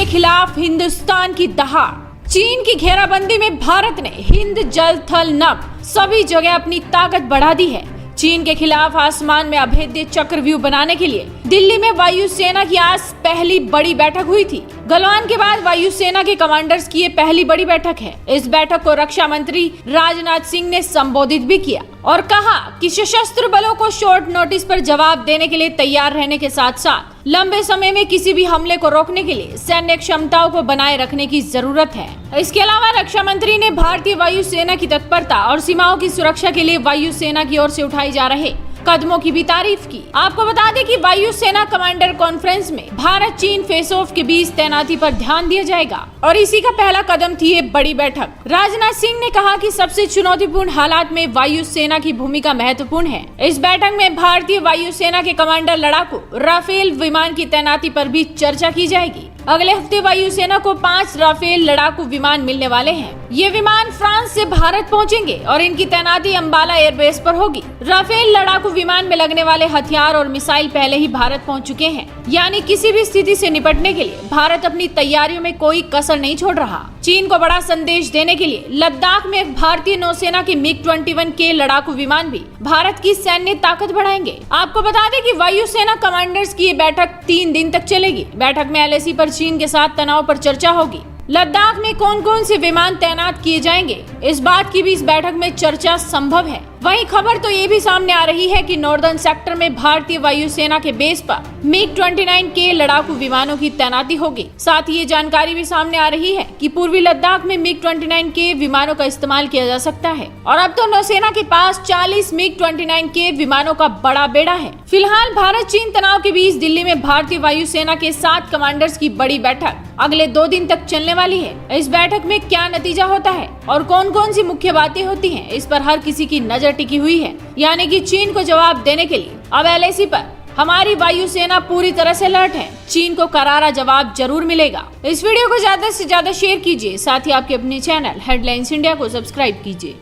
खिलाफ हिंदुस्तान की दहाड़। चीन की घेराबंदी में भारत ने हिंद, जल, थल, नभ सभी जगह अपनी ताकत बढ़ा दी है। चीन के खिलाफ आसमान में अभेद्य चक्रव्यूह बनाने के लिए दिल्ली में वायुसेना की आज पहली बड़ी बैठक हुई थी। गलवान के बाद वायुसेना के कमांडर्स की ये पहली बड़ी बैठक है। इस बैठक को रक्षा मंत्री राजनाथ सिंह ने संबोधित भी किया और कहा कि सशस्त्र बलों को शॉर्ट नोटिस पर जवाब देने के लिए तैयार रहने के साथ साथ लंबे समय में किसी भी हमले को रोकने के लिए सैन्य क्षमताओं को बनाए रखने की जरूरत है। इसके अलावा रक्षा मंत्री ने भारतीय वायुसेना की तत्परता और सीमाओं की सुरक्षा के लिए वायुसेना की ओर से उठाए जा रहे कदमों की भी तारीफ की। आपको बता दें कि वायुसेना कमांडर कॉन्फ्रेंस में भारत चीन फेस ऑफ के बीच तैनाती पर ध्यान दिया जाएगा और इसी का पहला कदम थी ये बड़ी बैठक। राजनाथ सिंह ने कहा कि सबसे चुनौतीपूर्ण हालात में वायुसेना की भूमिका महत्वपूर्ण है। इस बैठक में भारतीय वायुसेना के कमांडर लड़ाकू राफेल विमान की तैनाती पर भी चर्चा की जाएगी। अगले हफ्ते वायुसेना को 5 राफेल लड़ाकू विमान मिलने वाले हैं। ये विमान फ्रांस से भारत पहुंचेंगे और इनकी तैनाती अंबाला एयरबेस पर होगी। राफेल लड़ाकू विमान में लगने वाले हथियार और मिसाइल पहले ही भारत पहुंच चुके हैं, यानी किसी भी स्थिति से निपटने के लिए भारत अपनी तैयारियों में कोई कसर नहीं छोड़ रहा। चीन को बड़ा संदेश देने के लिए लद्दाख में भारतीय नौसेना के MiG-21 के लड़ाकू विमान भी भारत की सैन्य ताकत बढ़ाएंगे। आपको बता दें कि वायुसेना कमांडर्स की ये बैठक 3 दिन तक चलेगी। बैठक में LAC पर चीन के साथ तनाव पर चर्चा होगी। लद्दाख में कौन कौन से विमान तैनात किए जाएंगे, इस बात की भी इस बैठक में चर्चा संभव है। वहीं खबर तो ये भी सामने आ रही है कि नॉर्दर्न सेक्टर में भारतीय वायुसेना के बेस पर MiG-29 के लड़ाकू विमानों की तैनाती होगी। साथ ही ये जानकारी भी सामने आ रही है कि पूर्वी लद्दाख में MiG-29 के विमानों का इस्तेमाल किया जा सकता है और अब तो नौसेना के पास 40 MiG-29 के विमानों का बड़ा बेड़ा है। फिलहाल भारत चीन तनाव के बीच दिल्ली में भारतीय वायुसेना के 7 कमांडर्स की बड़ी बैठक अगले 2 दिन तक चलने वाली है। इस बैठक में क्या नतीजा होता है और कौन कौन सी मुख्य बातें होती हैं, इस पर हर किसी की नजर टिकी हुई है। यानी कि चीन को जवाब देने के लिए अब LAC पर हमारी वायुसेना पूरी तरह से अलर्ट है। चीन को करारा जवाब जरूर मिलेगा। इस वीडियो को ज्यादा से ज्यादा शेयर कीजिए, साथ ही आपके अपने चैनल हेडलाइंस इंडिया को सब्सक्राइब कीजिए।